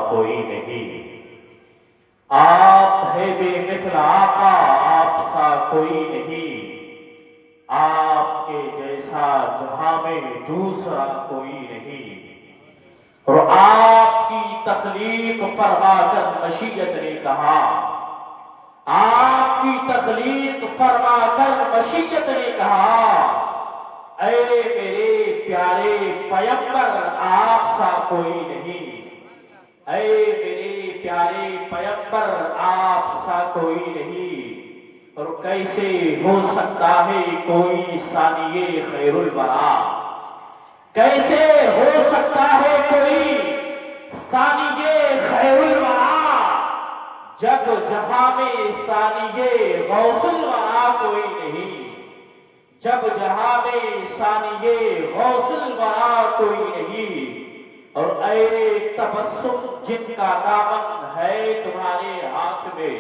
کوئی نہیں، آپ ہے بے مثل آقا آپ سا کوئی نہیں، آپ کے جیسا جہاں میں دوسرا کوئی نہیں، اور آپ کی تخلیق فرما کر مشیت نے کہا، آپ کی تخلیق فرما کر مشیت نے کہا، اے میرے پیارے پیغمبر آپ سا کوئی نہیں، اے میرے پیارے پیغمبر آپ سا کوئی نہیں، اور کیسے ہو سکتا ہے کوئی ثانی خیر الورا، کیسے ہو سکتا ہے کوئی ثانی خیر الورا، جب جہاں میں ثانی غوث الورا کوئی نہیں، جب جہاں میں ثانی غوث الورا کوئی نہیں، اور اے تبسم جن کا دامن ہے تمہارے ہاتھ میں،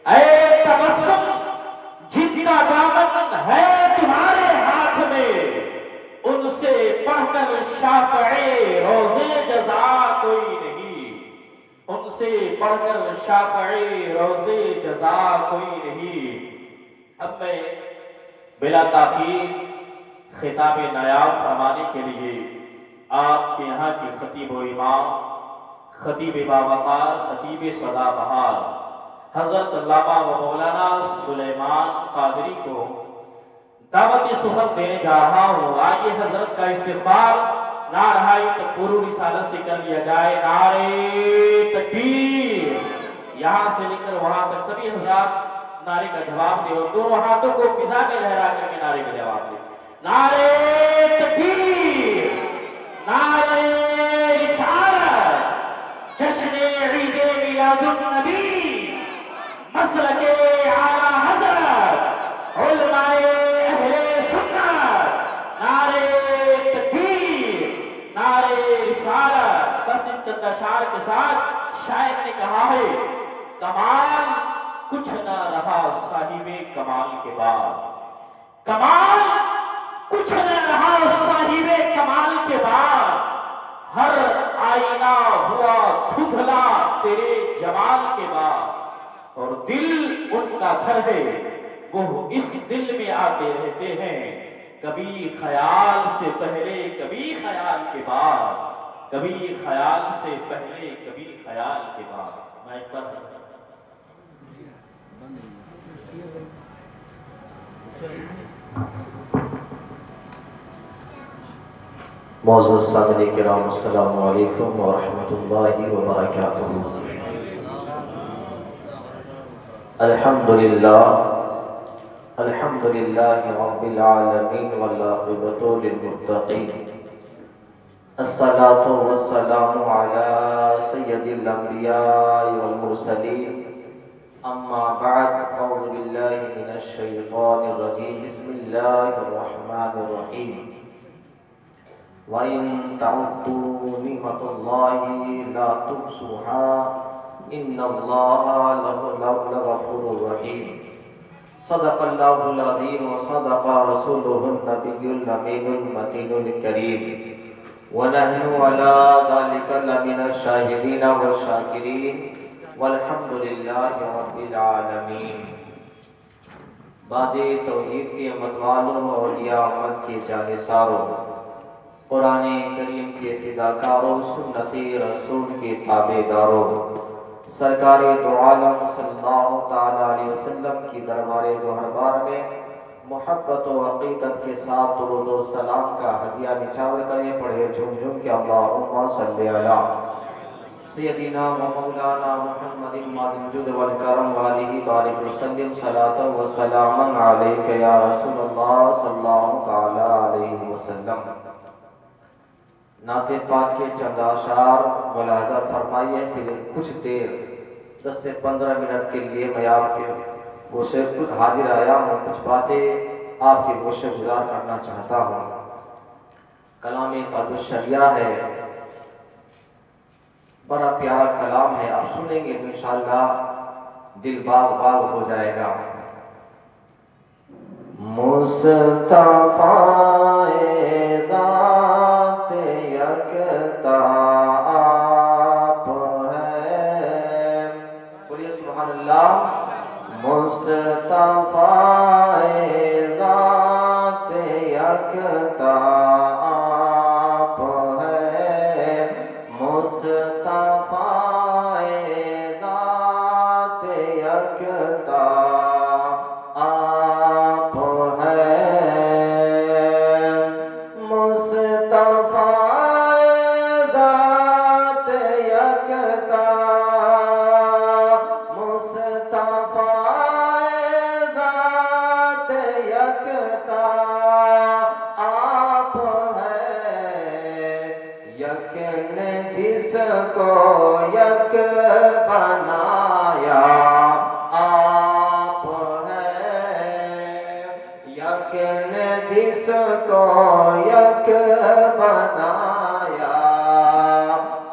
اے تبسم جن کا دامن ہے تمہارے ہاتھ میں، ان سے پڑھ کر شافع روزے جزا کوئی نہیں، ان سے پڑھ کر شافع روزے جزا کوئی نہیں۔ اب میں بلا تاخیر خطاب نایاب فرمانے کے لیے آپ کے یہاں کی خطیب و امام، خطیب باوقار، خطیب سدا بہار حضرت علامہ و مولانا سلیمان قادری کو دعوت سخن دینے جا رہا ہوں۔ آئیے حضرت کا استقبال نعرہ تکبیر رسالت سے کر لیا جائے۔ نعرہ تکبیر، یہاں سے لے کر وہاں تک سبھی حضرات نعرے کا جواب دے اور دونوں ہاتھوں کو فضا میں لہرا کر کے نعرے کا جواب دے۔ نعرہ تکبیر، نعرہ رسالت، جشن عید میلاد النبی، مسلک اعلیٰ حضرت، علماء اہل سنت، نعرہ تکبیر، نعرہ رسالت۔ بس ان چند اشعار کے ساتھ شاعر نے کہا ہے، کمال کچھ نہ رہا صاحب کمال کے بعد، کمال کچھ نہ رہا صاحب کمال کے بعد، ہر آئینہ ہوا دھندلا تیرے جمال کے بعد، اور دل ان کا گھر ہے وہ اس دل میں آتے رہتے ہیں، کبھی خیال سے پہلے کبھی خیال کے بعد، کبھی خیال سے پہلے کبھی خیال کے بعد۔ میں ایک بار معزز سامعین کرام، السلام علیکم ورحمۃ اللہ وبرکاتہ۔ الحمدللہ الحمدللہ رب العالمین والعاقبۃ للمتقین، الصلاۃ والسلام علی سید الانبیاء والمرسلین، اما بعد، اعوذ باللہ من الشیطان الرجیم، بسم اللہ الرحمن الرحیم۔ وَإِن تَعُدُّوا نِعْمَةَ اللَّهِ لَا تُحْصُوهَا إِنَّ اللَّهَ لَغَفُورٌ رَحِيمٌ۔ صدق اللہ العظیم وصدق رسولہ النبی الامین المتین الکریم، ونحن علی ذلک لمن الشاہدین والشاکرین، والحمد للہ رب العالمین۔ باد توحید کے متوالوں، اولیاء احمد کے جانثاروں، قرآن کریم کے فداکاروں، سنت رسول کے تابع داروں، سرکار دو عالم صلی اللہ تعالیٰ علیہ وسلم کی دربار گوہربار میں محبت و عقیدت کے ساتھ درود و سلام کا ہدیہ نچھاور کریں، پڑھے جھوم جھوم کے اللہم صلی علی سیدنا و مولانا محمد الجود والکرم والہ بارک وسلم، صلاۃ و سلام علیک یا رسول اللہ صلی اللہ تعالیٰ علیہ وسلم۔ نعت پاک کے چند اشعار ملاحظہ فرمائیے، پھر کچھ دیر 10 سے 15 منٹ کے لیے میں آپ کے گوشے خود حاضر آیا ہوں، کچھ باتیں آپ کے گوشے گزار کرنا چاہتا ہوں۔ کلام تاج الشریعہ ہے، بڑا پیارا کلام ہے، آپ سنیں گے تو انشاءاللہ دل باغ باغ ہو جائے گا۔ مصطفیٰ ذات یکتا آپ نے جس کو یک بنایا آپ ہیں، یک نے جس کو یک بنایا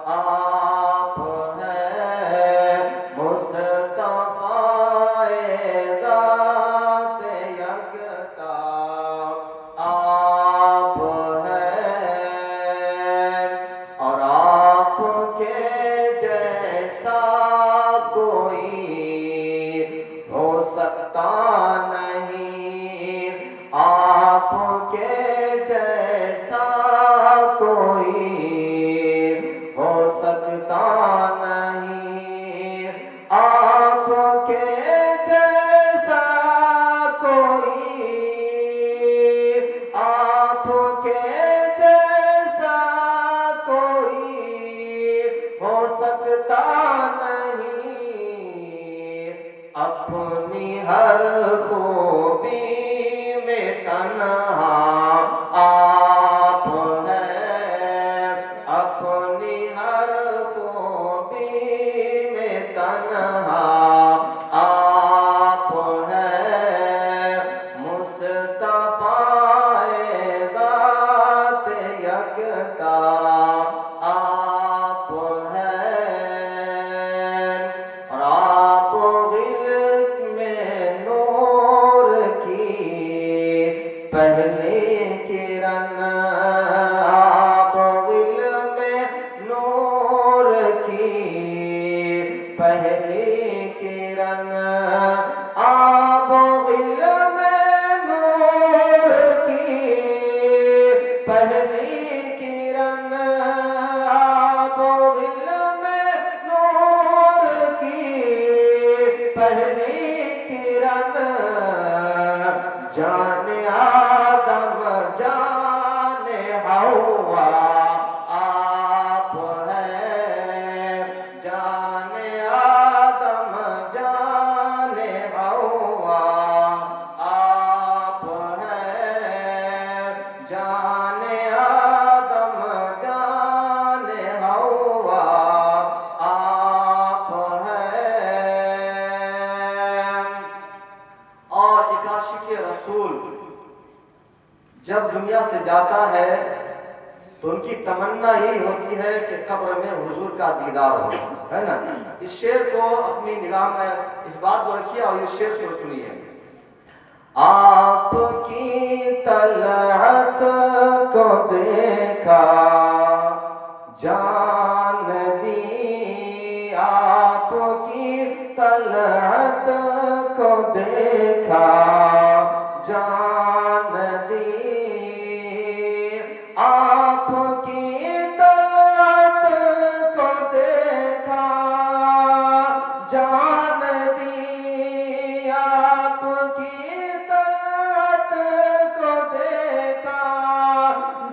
آپ ہیں، مصطفیٰ ذات یکتا آپ ہیں، اور آپ کے جیسا کوئی ہو سکتا نہیں، آپ کے جیسا کوئی ہو سکتا نہیں، آپ کے جیسا کوئی، آپ کے جیسا کوئی ہو سکتا نہیں، اپنی ہر خوبی میں تنہا آپ ہیں، اپنی ہر خوبی میں تنہا آپ ہیں، مصطفیٰ ذات یکتا آپ ہیں، اور آپ علم میں نور کی پہلی کرن، آپ علم میں نور کی پہلی کرن، آپ علم میں نور کی پہلی کرن، آپ علم میں نور کی پہلی کرن، جان آدم جان حوا آپ ہیں، جان آدم جان حوا آپ ہیں، جان آدم جان حوا آپ ہیں، اور ایک عاشق رسول جب دنیا سے جاتا ہے تو ان کی تمنا یہی ہوتی ہے کہ قبر میں حضور کا دیدار ہو، ہے نا؟ اس شعر کو اپنی نگاہ میں اس بات کو رکھیے اور اس شعر کو سنیے۔ آپ کی طلعت کو دیکھا جان دی، آپ کی طلعت کو دیکھا جان دی، آپ کی طلعت کو دیکھا جان دی، آپ کی طلعت کو دیکھا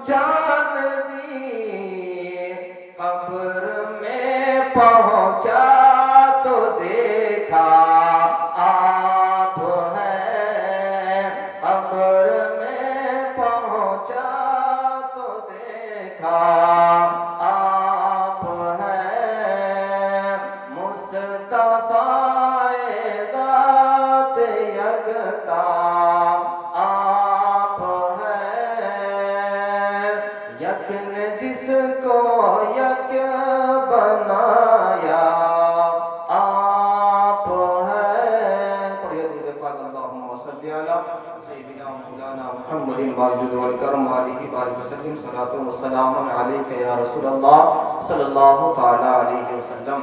جان دی، قبر میں پہنچا تو دیکھا آپ ہیں، قبر میں پہنچا تو دیکھا آپ ہیں، مصطفیٰ ذات یکتا آپ ہیں، یک نے جس کو یک بنایا آپ ہیں، پڑھیے درود پاک اللہم صلی علی سیدنا مولانا محمد واجد والکرم علیہ وآلہ وسلم، صلاۃ و سلام علیک یا رسول اللہ صلی اللہ تعالی علیہ وسلم۔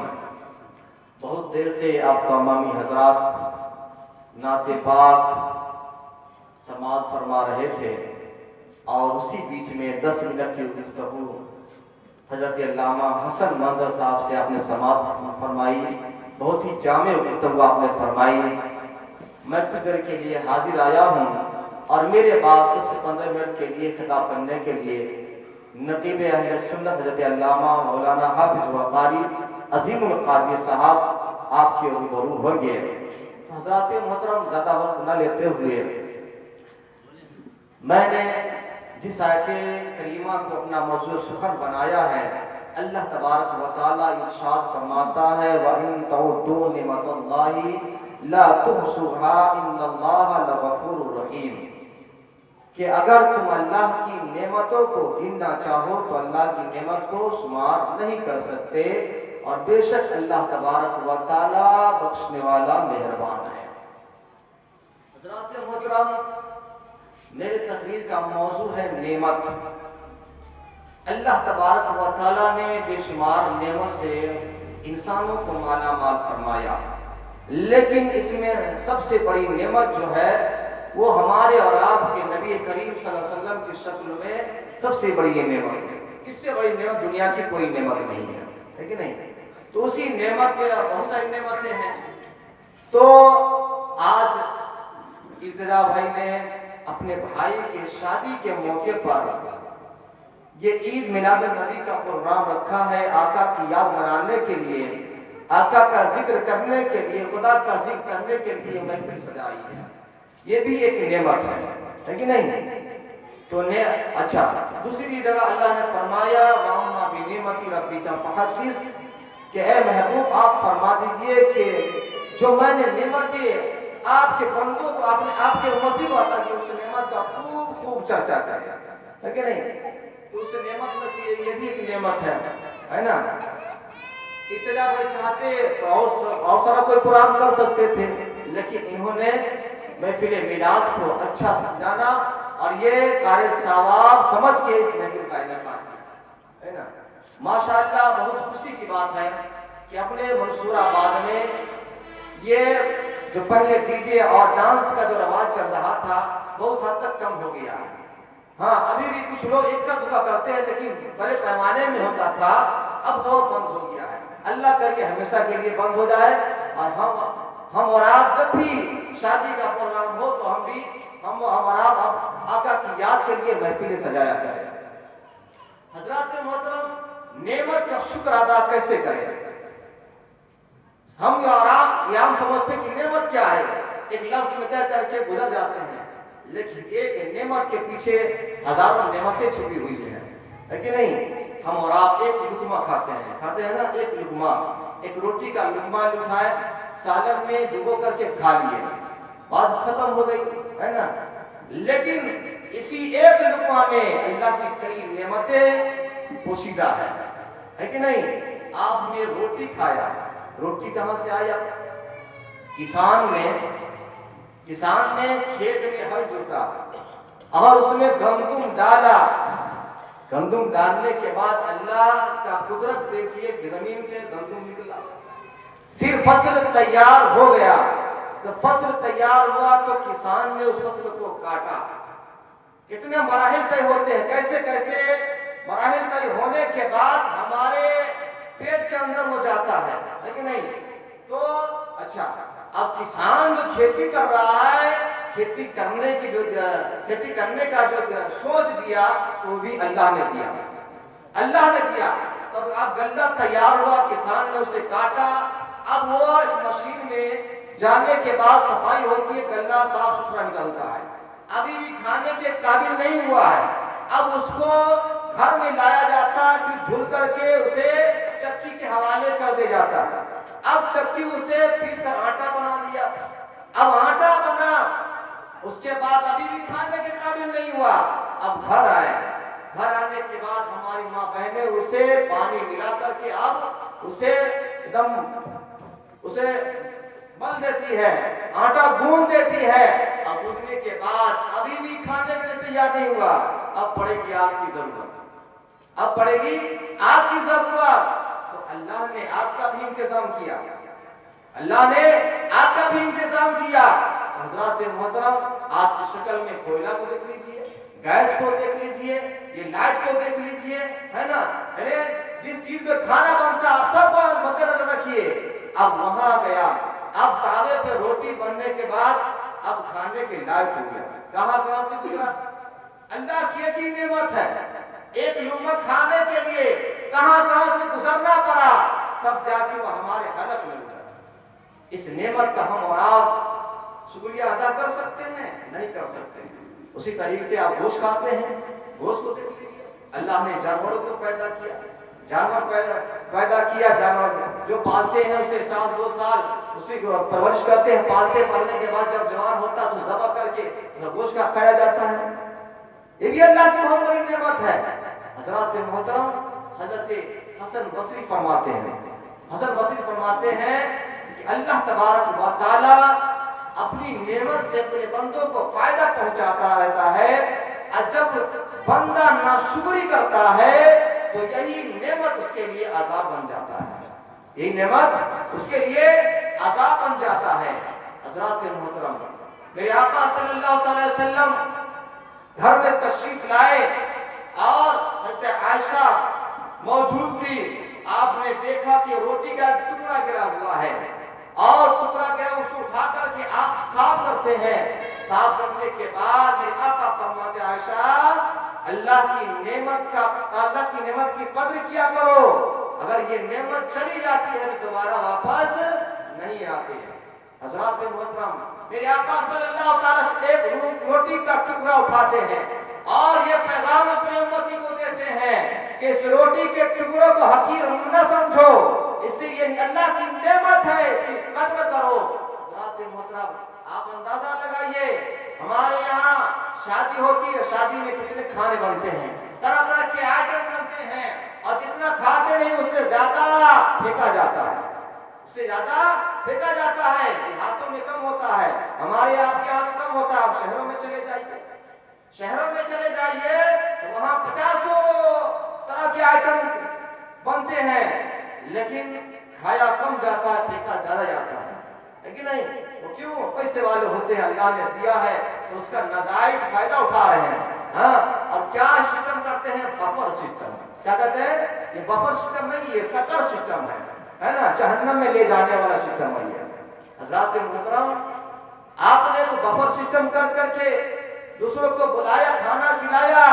بہت دیر سے آپ تمامی حضرات نعت پاک سماعت فرما رہے تھے، اور اسی بیچ میں 10 منٹ کی گفتگو حضرت علامہ حسن مندر صاحب سے آپ نے سماعت فرمائی، بہت ہی جامع گفتگو آپ نے فرمائی۔ میں کچھ دیر کے لیے حاضر آیا ہوں، اور میرے بعد اس 15 منٹ کے لیے خطاب کرنے کے لیے نقیب اہل سنت حضرت علامہ مولانا حافظ و قاری عظیم القادری صاحب آپ کے روبرو ہوں گے۔ حضرات محترم، زیادہ وقت نہ لیتے ہوئے میں نے جس آیت کریمہ کو اپنا موضوع سخن بنایا ہے اللہ تبارک و تعالیٰ ارشاد فرماتا ہے وَإِن تَعُدُّوا نِعْمَتَ اللَّهِ لَا تُحْصُوهَا إِنَّ اللَّهَ لَغَفُورٌ رَحِيمٌ، کہ اگر تم اللہ کی نعمتوں کو گننا چاہو تو اللہ کی نعمت کو شمار نہیں کر سکتے، اور بے شک اللہ تبارک و تعالیٰ بخشنے والا مہربان ہے۔ حضرات محترم، میرے تقریر کا موضوع ہے نعمت۔ اللہ تبارک و تعالیٰ نے بے شمار نعمت سے انسانوں کو مالا مال فرمایا، لیکن اس میں سب سے بڑی نعمت جو ہے وہ ہمارے اور آپ کے نبی کریم صلی اللہ علیہ وسلم کی شکل میں سب سے بڑی یہ نعمت ہے۔ اس سے بڑی نعمت دنیا کی کوئی نعمت نہیں ہے کہ نہیں؟ تو اسی نعمت میں بہت ساری نعمتیں ہیں۔ تو آج ارتجا بھائی نے اپنے بھائی کے شادی کے موقع پر یہ عید میلاد النبی کا پروگرام رکھا ہے، آقا کی یاد منانے کے لیے، آقا کا ذکر کرنے کے لیے، خدا کا ذکر کرنے کے لیے محفل سجائی ہے۔ یہ بھی ایک نعمت ہے کہ نہیں؟ تو اچھا، دوسری جگہ اللہ نے فرمایا وَأَمَّا بِنِعْمَتِ رَبِّكَ فَحَدِّثْ، کہ اے محبوب آپ فرما دیجئے کہ جو میں نے نعمتیں آپ کے بندوں کو، آپ کے امتی کو عطا کی، اس نعمت کا خوب خوب چرچا کرے، ہے کہ نہیں؟ تو اس نعمت میں سے یہ بھی ایک نعمت ہے نا؟ ابتدا بھائی چاہتے اور سارا کوئی پروگرام کر سکتے تھے، لیکن انہوں نے محفل میلاد کو اچھا سمجھانا اور یہ کار ثواب سمجھ کے اس محفل کا انعقاد کیا، ہے نا؟ ماشاءاللہ بہت خوشی کی بات ہے کہ اپنے منصور آباد میں یہ جو پہلے ڈی جے اور ڈانس کا جو رواج چل رہا تھا بہت حد تک کم ہو گیا۔ ہاں، ابھی بھی کچھ لوگ اکا دکا کرتے ہیں، لیکن بڑے پیمانے میں ہوتا تھا، اب وہ بند ہو گیا ہے۔ اللہ کر کے ہمیشہ کے لیے بند ہو جائے، اور ہم اور آپ جب بھی شادی کا پروگرام ہو تو ہم اور آپ آقا کی یاد کے لیے محفلیں سجایا کریں۔ حضرات محترم، نعمت کا شکر ادا کیسے کریں؟ ہم اور آپ یہ ہم سمجھتے کہ نعمت کیا ہے، ایک لفظ میں کہہ کر کے گزر جاتے ہیں، لیکن ایک نعمت کے پیچھے ہزاروں نعمتیں چھپی ہوئی ہیں، ہے کہ نہیں؟ ہم اور آپ ایک لقمہ کھاتے ہیں نا، ایک لقمہ، ایک روٹی کا لقمہ اٹھائے، سالن میں ڈبو کر کے کھا لیے، بات ختم ہو گئی، ہے نا؟ لیکن اسی ایک لقمہ میں اللہ کی کئی نعمتیں پوشیدہ ہے کہ نہیں؟ آپ نے روٹی کھایا، روٹی کہاں سے آیا؟ کسان نے کھیت میں ہل جوتا اور اس میں گندم ڈالا، گندم ڈالنے کے بعد اللہ کا قدرت دیکھیے کہ زمین سے گندم نکلا، پھر فصل تیار ہو گیا۔ جب فصل تیار ہوا تو کسان نے اس فصل کو کاٹا۔ کتنے مراحل طے ہوتے ہیں، کیسے کیسے مراحل طے ہونے کے بعد ہمارے پیٹ کے اندر ہو جاتا ہے کہ نہیں؟ تو اچھا، اب کسان جو کھیتی کر رہا ہے، کھیتی کرنے کا جو سوچ دیا وہ بھی اللہ نے دیا۔ تب اب غلہ تیار ہوا، کسان نے اسے کاٹا، اب وہ اس مشین میں جانے کے بعد صفائی ہوتی ہے، غلہ صاف ستھرا نکلتا ہے، ابھی بھی کھانے کے قابل نہیں ہوا ہے۔ اب اس کو گھر میں لایا جاتا ہے، پھر دھل کر کے اسے چکی کے حوالے کر دیا جاتا ہے۔ اب چکی اسے پیس کر آٹا بنا دیا، اب آٹا بنا، اس کے بعد ابھی بھی کھانے کے قابل نہیں ہوا، اب گھر آنے کے بعد ہماری ماں بہنیں اسے پانی ملا کر کے اب اسے مل دیتی ہے، آٹا گوندھ دیتی ہے، اب گوندھنے کے بعد ابھی بھی کھانے کے لیے تیار نہیں ہوا، اب پڑے گی آگ کی ضرورت، تو اللہ نے آگ کا بھی انتظام کیا۔ حضرات محترم، آگ کی شکل میں کوئلہ کو دیکھ لیجئے، گیس کو دیکھ لیجئے، یہ لائٹ کو دیکھ لیجئے، ہے نا؟ جس چیز پہ کھانا بنتا آپ سب کو مد نظر رکھیے۔ اب وہاں گیا، اب تاوے پہ روٹی بننے کے بعد اب کھانے کے لائق ہو گیا، کہاں سے گزرا؟ اللہ کی ایک ہی نعمت ہے، ایک لقمہ کھانے کے لیے کہاں سے گزرنا پڑا، تب جا کے وہ ہمارے حلق میں گزرا۔ اس نعمت کا ہم اور آپ شکریہ ادا کر سکتے ہیں؟ نہیں کر سکتے۔ اسی طریقے سے آپ گوشت کھاتے ہیں، گوشت کو دیکھ لیجیے، اللہ نے جانوروں کو پیدا کیا، جانور پیدا کیا، جانور جو پالتے ہیں اسے سال 2 سال اسی کو پرورش کرتے ہیں، پالنے کے بعد جب جوان ہوتا تو ذبح کر کے گوشت کا کھایا جاتا ہے۔ یہ بھی اللہ کی بہت بڑی نعمت ہے۔ حضرات محترم، حضرت حسن بصری فرماتے ہیں کہ اللہ تبارک و تعالی اپنی نعمت سے اپنے بندوں کو فائدہ پہنچاتا رہتا ہے، اور جب بندہ ناشکری کرتا ہے تو یہی نعمت اس کے لیے عذاب بن جاتا ہے، یہی نعمت اس کے لیے عذاب بن جاتا ہے۔ حضرات محترم، میرے آقا صلی اللہ علیہ وسلم گھر میں تشریف لائے اور حضرت عائشہ موجود تھی۔ آپ نے دیکھا کہ روٹی کا ٹکڑا گرا ہوا ہے، اور ٹکڑا گرا اس کو اٹھا کر کے آپ صاف کرتے ہیں۔ صاف کرنے کے بعد میرے آقا فرماتے ہیں عائشہ، اللہ کی نعمت کی قدر کیا کرو، اگر یہ نعمت چلی جاتی ہے تو دوبارہ واپس نہیں آتی۔ حضرات محترم، میرے آقا صلی اللہ تعالیٰ سے ایک روٹی کا ٹکڑا اٹھاتے ہیں اور یہ پیغام اپنے امتی کو دیتے ہیں کہ اس روٹی کے ٹکڑوں کو حقیر نہ سمجھو، اس سے یہ اللہ کی نعمت ہے، اس کی قدر کرو۔ حضرات محترم، آپ اندازہ لگائیے، ہمارے یہاں شادی ہوتی ہے، شادی میں کتنے کھانے بنتے ہیں، طرح طرح کے آئٹم بنتے ہیں، اور جتنا کھاتے نہیں اس سے زیادہ پھینکا جاتا ہے، دیہاتوں میں کم ہوتا ہے، ہمارے آپ کے یہاں کم ہوتا ہے۔ آپ شہروں میں چلے جائیے تو وہاں 50 طرح کے آئٹم بنتے ہیں، لیکن کھایا کم جاتا ہے، پھینکا زیادہ جاتا ہے کہ نہیں؟ وہ کیوں؟ پیسے والے ہوتے ہیں، اللہ نے دیا ہے تو اس کا ناجائز فائدہ اٹھا رہے ہیں۔ ہاں، اور کیا سسٹم کرتے ہیں؟ Buffer system. کیا کہتے ہیں؟ یہ بفر سسٹم نہیں، یہ سکر سسٹم ہے نا، جہنم میں لے جانے والا سسٹم ہے یہ۔ حضرات محترم، آپ نے تو بفر سسٹم کر کے دوسروں کو بلایا، کھانا کھلایا،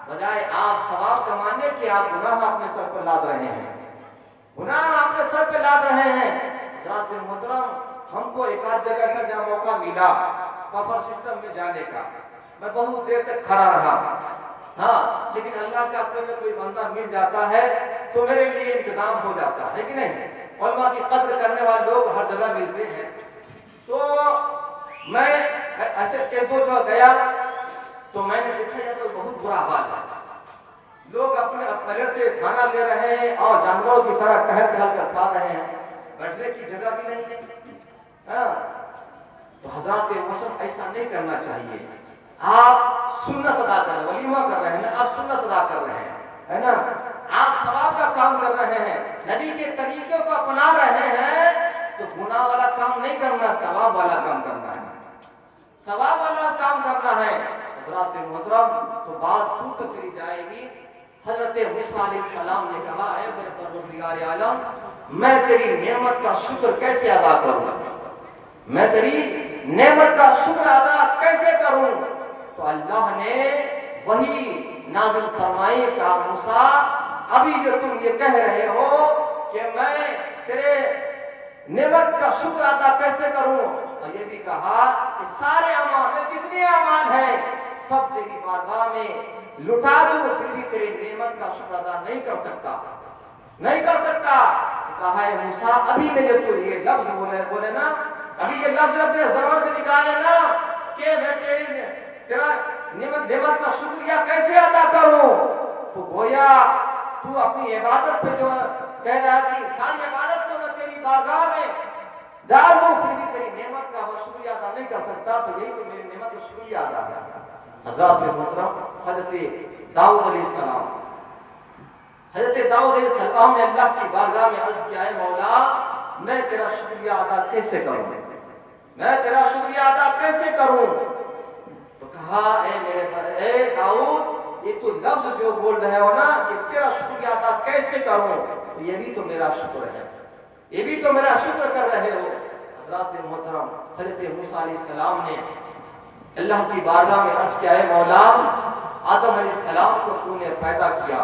بجائے آپ ثواب کمانے کے آپ گناہ اپنے سر پر لاد رہے ہیں، حضرات محترم، ہم کو ایک آدھ جگہ ایسا جہاں موقع ملا بفر سسٹم میں جانے کا، میں بہت دیر تک کھڑا رہا، ہاں، لیکن اللہ کا اپنے میں کوئی بندہ مل جاتا ہے تو میرے لیے انتظام ہو جاتا ہے کہ نہیں؟ علماء کی قدر کرنے والے لوگ ہر جگہ ملتے ہیں۔ تو میں ایسے ایک دو جگہ گیا تو میں نے دیکھا یہ تو بہت برا حال ہے، لوگ اپنے پلیٹ سے کھانا لے رہے ہیں اور جانوروں کی طرح ٹہل کر کھا رہے ہیں، بیٹھنے کی جگہ بھی نہیں ہے۔ ہاں، تو حضرات محترم، ایسا نہیں کرنا چاہیے۔ آپ سنت ادا کر رہے ہیں، ولیمہ کر رہے ہیں نا، آپ سنت ادا کر رہے ہیں، ہے نا، آپ ثواب کا کام کر رہے ہیں، نبی کے طریقوں کو اپنا رہے ہیں، تو گناہ والا کام نہیں کرنا، ثواب والا کام کرنا ہے، ثواب والا کام کرنا ہے۔ حضرات محترم، تو بات دور تک چلی جائے گی۔ حضرت موسیٰ علیہ السلام نے کہا، اے میرے پروردگار عالم، میں تیری نعمت کا شکر کیسے ادا کروں، میں تیری نعمت کا شکر ادا کیسے کروں؟ تو اللہ نے وہی نازل فرمائی، کہا موسیٰ، ابھی جو تم یہ کہہ رہے ہو کہ میں تیرے نعمت کا شکر ادا کیسے کروں، اور یہ بھی کہا کہ سارے اعمال، جتنے اعمال ہیں سب تیری بارگاہ میں لٹا دوں، پھر بھی تیری نعمت کا شکر ادا نہیں کر سکتا۔ کہا ہے موسیٰ، ابھی نے جب تو یہ لفظ بولے نا، ابھی یہ لفظ اپنے زبان سے نکالے نا کہ میں تیرا نعمت کا شکریہ کیسے ادا کروں، تو گویا تو اپنی عبادت پہ جو کہہ رہا ہے کہ ساری عبادت کو میں تیری بارگاہ میں ڈال دوں، پھر بھی تیری نعمت کا وہ شکریہ ادا نہیں کر سکتا، تو یہی تو میری نعمت کا شکریہ ادا ہے۔ حضرات محترم، حضرت داؤد علیہ السلام نے اللہ کی بارگاہ میں عرض کیا ہے، مولا میں تیرا شکریہ ادا کیسے کروں؟ تو کہا، اے داؤد، یہ تو لفظ جو بول رہے ہو نا کہ تیرا شکریہ ادا کیسے کروں، تو یہ بھی تو میرا شکر ہے، یہ بھی تو میرا شکر کر رہے ہو۔ حضرات محترم، حضرت موسیٰ علیہ السلام نے اللہ کی بارگاہ میں عرض کیا ہے، مولا آدم علیہ السلام کو تو نے پیدا کیا،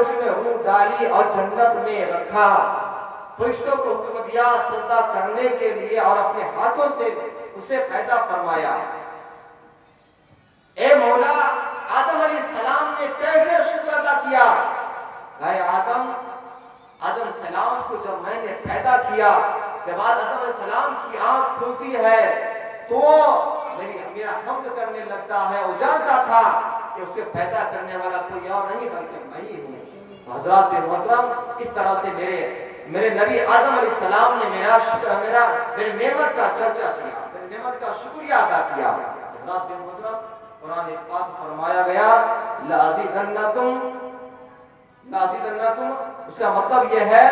اس میں روح ڈالی اور جنت میں رکھا، فرشتوں کو حکم دیا سجدہ کرنے کے لیے اور اپنے ہاتھوں سے اسے پیدا فرمایا۔ اے مولا، آدم علیہ کیا. گائے آدم السلام کو جب میں نے پیدا کیا، جب آدم علیہ السلام کی آنکھ کھلتی ہے تو میرا حمد کرنے لگتا ہے. وہ جانتا تھا کہ اسے پیدا کرنے والا کوئی اور نہیں بلکہ میں ہی ہوں. حضرات محترم، اس طرح سے میرے نبی آدم علیہ السلام نے میری نعمت کا چرچا کیا، میری نعمت کا شکریہ ادا کیا. حضرات محترم، قرآن پاک فرمایا گیا لَأَزِيدَنَّكُمْ، اس کا مطلب یہ ہے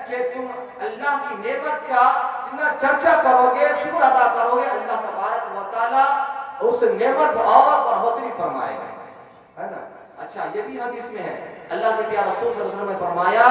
کہ تم اللہ کی نعمت کا جتنا چرچا کرو گے، شکر ادا کرو گے، اللہ تبارک و تعالیٰ اس نعمت اور بڑھوتری فرمائے گا، ہے نا. اچھا، یہ بھی حدیث میں ہے، اللہ کے پیارے رسول صلی اللہ علیہ وسلم نے فرمایا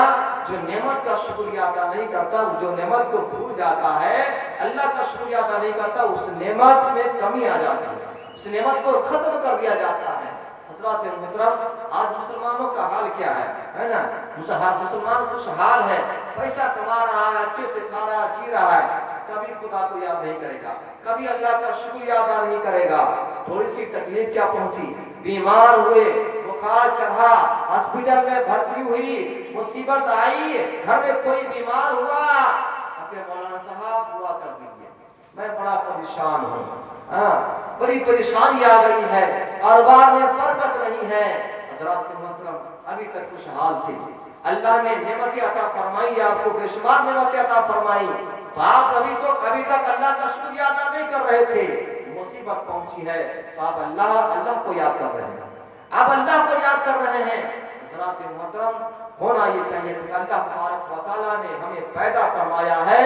جو نعمت کا شکریہ ادا نہیں کرتا، جو نعمت کو بھول جاتا ہے، اللہ کا شکریہ ادا نہیں کرتا، اس نعمت میں کمی آ جاتی ہے، اس نعمت کو ختم کر دیا جاتا ہے. حضرات محترم، آج مسلمانوں کا حال کیا ہے نا. مسلمان خوشحال ہے، پیسہ کما رہا ہے، اچھے سے کھا رہا ہے، جی رہا ہے، کبھی خدا کو یاد نہیں کرے گا، کبھی اللہ کا شکریہ ادا نہیں کرے گا. تھوڑی سی تکلیف کیا پہنچی، بیمار ہوئے، بخار چڑھا، ہاسپٹل میں بھرتی ہوئی، مصیبت آئی، گھر میں کوئی بیمار ہوا، اپنے مولانا صاحب دعا کر دیجیے، میں بڑا پریشان ہوں، بڑی پریشانی آ گئی ہے، کاروبار میں برکت نہیں ہے. حضرات محترم، ابھی تک خوشحال تھے، اللہ نے نعمتیں عطا فرمائی، آپ کو بے شمار نعمتیں عطا فرمائی، تو آپ ابھی تک اللہ کا شکریہ ادا نہیں کر رہے تھے. مصیبت پہنچی ہے تو آپ اللہ کو یاد کر رہے ہیں، آپ اللہ کو یاد کر رہے ہیں. حضرات محترم، ہونا یہ چاہیے کہ اللہ تبارک و تعالیٰ نے ہمیں پیدا فرمایا ہے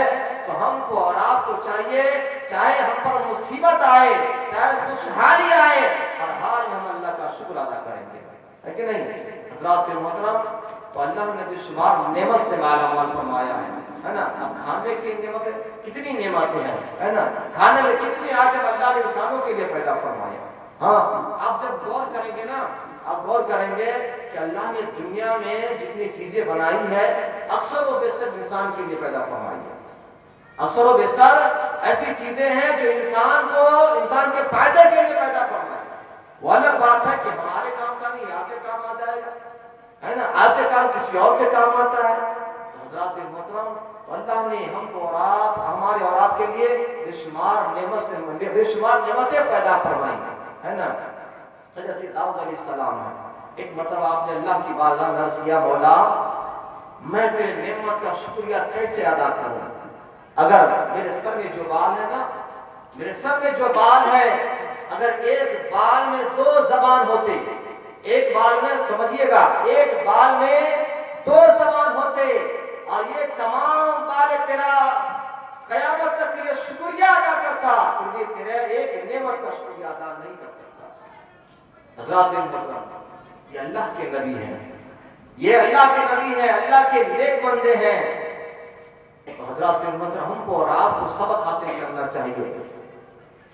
تو ہم کو اور آپ کو چاہیے، چاہے ہم پر مصیبت آئے، چاہے خوشحالی آئے، ہر حال میں ہم اللہ کا شکر ادا کریں گے، ہے کہ نہیں. حضرات محترم، تو اللہ نے بے شمار نعمت سے مالا مال فرمایا ہے نا. اب کھانے کی نعمتیں کتنی نعمتیں ہیں، ہے نا. کھانے میں کتنی آئٹم اللہ نے انسانوں کے لیے پیدا فرمایا. ہاں، آپ جب غور کریں گے نا، آپ غور کریں گے کہ اللہ نے دنیا میں جتنی چیزیں بنائی ہے اکثر و بیشتر انسان کے لیے پیدا فرمائی ہے. اکثر و بیشتر ایسی چیزیں ہیں جو انسان کے فائدے کے لیے پیدا فرمائی. وہ الگ بات ہے کہ ہمارے کام کا نہیں، آپ کے کام آ جائے گا، ہے نا. آپ کے کام کسی اور کے کام آتا ہے. حضرات محترم، اللہ نے ہم کو اور آپ، ہمارے اور آپ کے لیے بے شمار نعمتیں پیدا فرمائی، ہے نا. حضرت داؤد علیہ السلام ہے، ایک مرتبہ آپ نے اللہ کی بارگاہ میں عرض کیا، مولا میں تیرے نعمت کا شکریہ کیسے ادا کروں؟ اگر میرے سر میں جو بال ہے نا، میرے سر میں جو بال ہے، اگر ایک بال میں 2 زبان ہوتے، ایک بال میں سمجھیے گا، ایک بال میں 2 زبان ہوتے، اور یہ تمام بال تیرا قیامت تک کے لیے شکریہ ادا کرتا، پھر بھی تیرے ایک نعمت کا شکریہ ادا نہیں کر سکتا. حضرات محترم، یہ اللہ کے نبی ہیں، یہ اللہ کے نبی ہیں، اللہ کے نیک بندے ہیں. تو حضرات محترم، ہم کو اور آپ کو سبق حاصل کرنا چاہیے،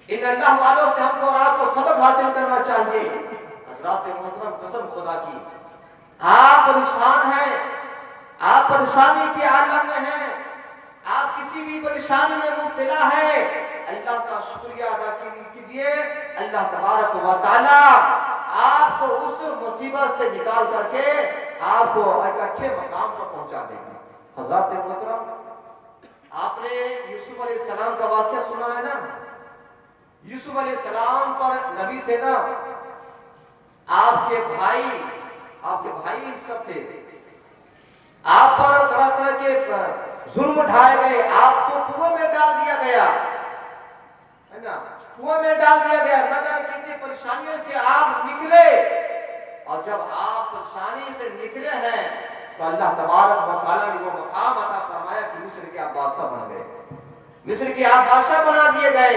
ان اللہ والوں سے ہم کو اور آپ کو سبق حاصل کرنا چاہیے. حضرات محترم، قسم خدا کی، آپ پریشان ہیں، آپ پریشانی کے عالم میں ہیں، آپ کسی بھی پریشانی میں مبتلا ہے، اللہ کا شکریہ ادا کیجیے. اللہ تبارک و تعالیٰ آپ کو اس مصیبت سے نکال کر کے آپ کو ایک اچھے مقام پر پہنچا دے گا. حضرات محترم، آپ نے یوسف علیہ السلام کا واقعہ سنا ہے نا. یوسف علیہ السلام پر نبی تھے نا، آپ کے بھائی سب تھے، آپ پر طرح طرح کے ظلم اٹھائے گئے، آپ کو کنویں میں ڈال دیا گیا، ہے نا. کنویں میں ڈال دیا گیا، نہ جانے کتنی پریشانیوں سے آپ نکلے. اور جب آپ پریشانی سے نکلے ہیں تو اللہ تبارک و تعالیٰ نے وہ مقام عطا فرمایا کہ مصر کے آپ بادشاہ بن گئے، مصر کے آپ بادشاہ بنا دیے گئے.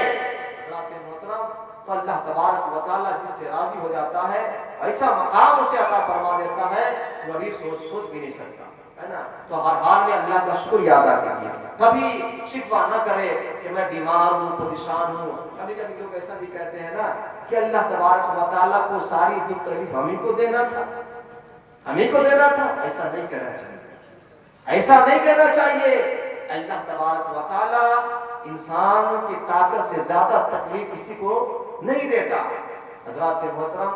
حضرات محترم، تو اللہ تبارک و تعالیٰ جس سے راضی ہو جاتا ہے ایسا مقام اسے عطا فرما دیتا ہے وہ ابھی سوچ بھی نہیں سکتا، ہے نا. تو ہر حال میں اللہ کا شکر ادا کیجیے، کبھی شکوہ نہ کرے کہ میں بیمار ہوں، پریشان ہوں. کبھی کبھی لوگ ایسا بھی کہتے ہیں نا کہ اللہ تبارک و تعالیٰ کو ساری دکھ تکلیف ہمیں کو دینا تھا، ہمیں کو دینا تھا. ایسا نہیں کہنا چاہیے، ایسا نہیں کہنا چاہیے. اللہ تبارک و تعالیٰ انسان کی طاقت سے زیادہ تکلیف کسی کو نہیں دیتا. حضرات محترم،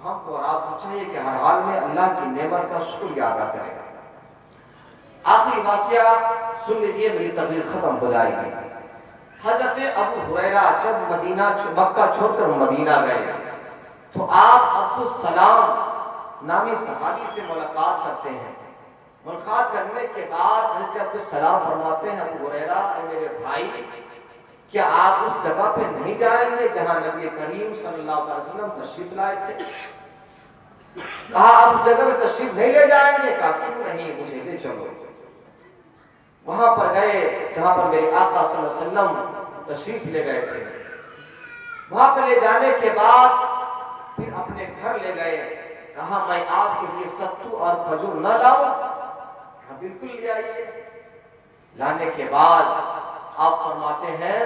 ہم کو اور آپ کو چاہیے کہ ہر حال میں اللہ کی نعمت کا شکریہ ادا کریں۔ آخری واقعہ سن لیجیے، میری تقریر ختم ہو جائے گی۔ حضرت ابو ہریرہ جب مکہ چھوڑ کر مدینہ گئے تو آپ ابو السلام نامی صحابی سے ملاقات کرتے ہیں۔ ملاقات کرنے کے بعد حضرت ابو السلام فرماتے ہیں، ابو ہریرہ اے میرے بھائی، کیا آپ اس جگہ پہ نہیں جائیں گے جہاں نبی کریم صلی اللہ علیہ وسلم تشریف لائے تھے؟ کہا آپ اس جگہ پہ تشریف نہیں لے جائیں گے؟ کہا کیوں نہیں، مجھے لے چلو۔ وہاں پر گئے جہاں پر میرے آقا صلی اللہ علیہ وسلم تشریف لے گئے تھے۔ وہاں پہ لے جانے کے بعد پھر اپنے گھر لے گئے۔ کہا میں آپ کے لیے ستو اور کھجور نہ لاؤں؟ کہا بالکل لے آئیے۔ لانے کے بعد آپ فرماتے ہیں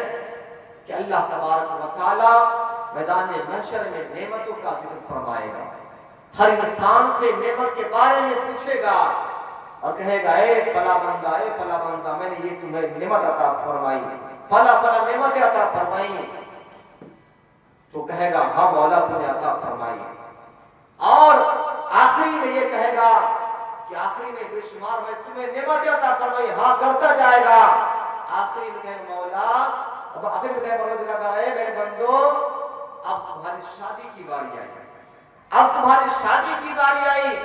کہ اللہ تبارک و تعالی میدان محشر میں نعمتوں کا ذکر فرمائے گا۔ ہر انسان سے نعمت کے بارے میں پوچھے گا اور کہے گا، اے فلاں بندہ میں نے یہ تمہیں نعمت عطا فرمائی، فلاں نعمت عطا فرمائی۔ تو کہے گا ہاں مولا تم نے عطا فرمائی۔ اور آخری میں یہ کہے گا کہ آخری میں بے شمار میں تمہیں نعمت عطا فرمائی، ہاں کرتا جائے گا۔ آخری میں کہے مولا، آخری میں کہے پروردگار کا، اے میرے بندو اب تمہاری شادی کی باری آئی، اب تمہاری شادی کی باری آئی۔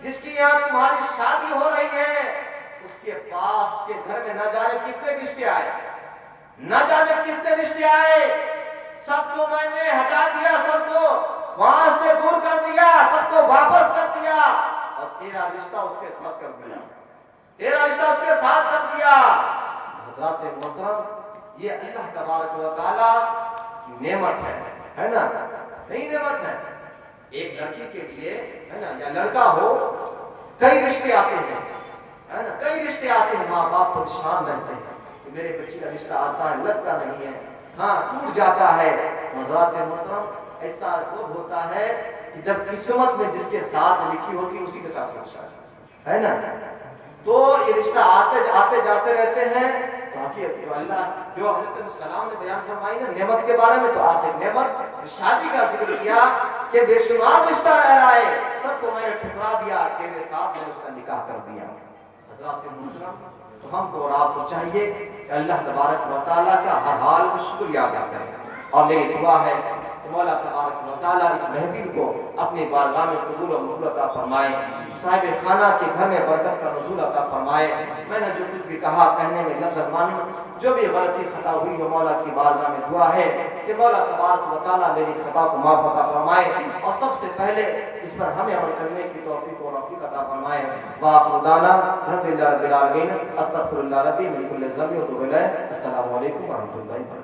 جس کی یہاں تمہاری شادی ہو رہی ہے اس کے پاس، اس کے گھر میں نہ جانے کتنے رشتے آئے، نہ جانے کتنے رشتے آئے، سب کو میں نے ہٹا دیا، سب کو وہاں سے دور کر دیا، سب کو واپس کر دیا اور تیرا رشتہ اس کے ساتھ کر دیا، تیرا رشتہ اس کے ساتھ کر دیا۔ حضرات محترم، یہ اللہ تبارک و تعالی کی نعمت ہے نا، نئی نعمت ہے۔ ایک لڑکی کے لیے ہے نا یا لڑکا ہو، کئی رشتے آتے ہیں، ہے نا، کئی رشتے آتے ہیں، ماں باپ پریشان رہتے ہیں کہ میرے بچے کا رشتہ آتا ہے، لگتا نہیں ہے، ہاں ٹوٹ جاتا ہے۔ حضرات محترم، ایسا کب ہوتا ہے کہ جب قسمت میں جس کے ساتھ لکھی ہوتی اسی کے ساتھ ہوتا ہے نا۔ تو یہ رشتہ آتے جاتے رہتے ہیں۔ باقی اللہ جو حضرت السلام نے بیان فرمائی نا نعمت کے بارے میں، تو آخر نعمت شادی کا ذکر کیا کہ بے شمار رشتہ آئے، سب کو میں نے ٹھکرا دیا، تیرے ساتھ میں اس کا نکاح کر دیا۔ حضرات محترم، تو ہم کو اور آپ کو چاہیے کہ اللہ تبارک و تعالیٰ کا ہر حال میں شکریہ ادا کریں۔ اور میری دعا ہے کہ مولا تبارک و تعالیٰ اس محفل کو اپنی بارگاہ میں قبول و مقبول عطا فرمائے، صاحب خانہ کے گھر میں برکت کا نزول عطا فرمائے۔ میں نے جو کچھ بھی کہا کہنے میں لفظ مان، جو بھی غلطی خطا ہوئی ہو، مولا کی بارگاہ میں دعا ہے کہ مولا تبارک و تعالیٰ میری خطا کو معاف عطا فرمائے اور سب سے پہلے اس پر ہمیں عمل کرنے کی توفیق و رفیق عطا فرمائے۔ وآخر دعوانا الحمدللہ رب العالمین، استغفر اللہ ربی من کل ذنب واتوب الیہ۔ السلام علیکم ورحمۃ اللہ وبرکاتہ۔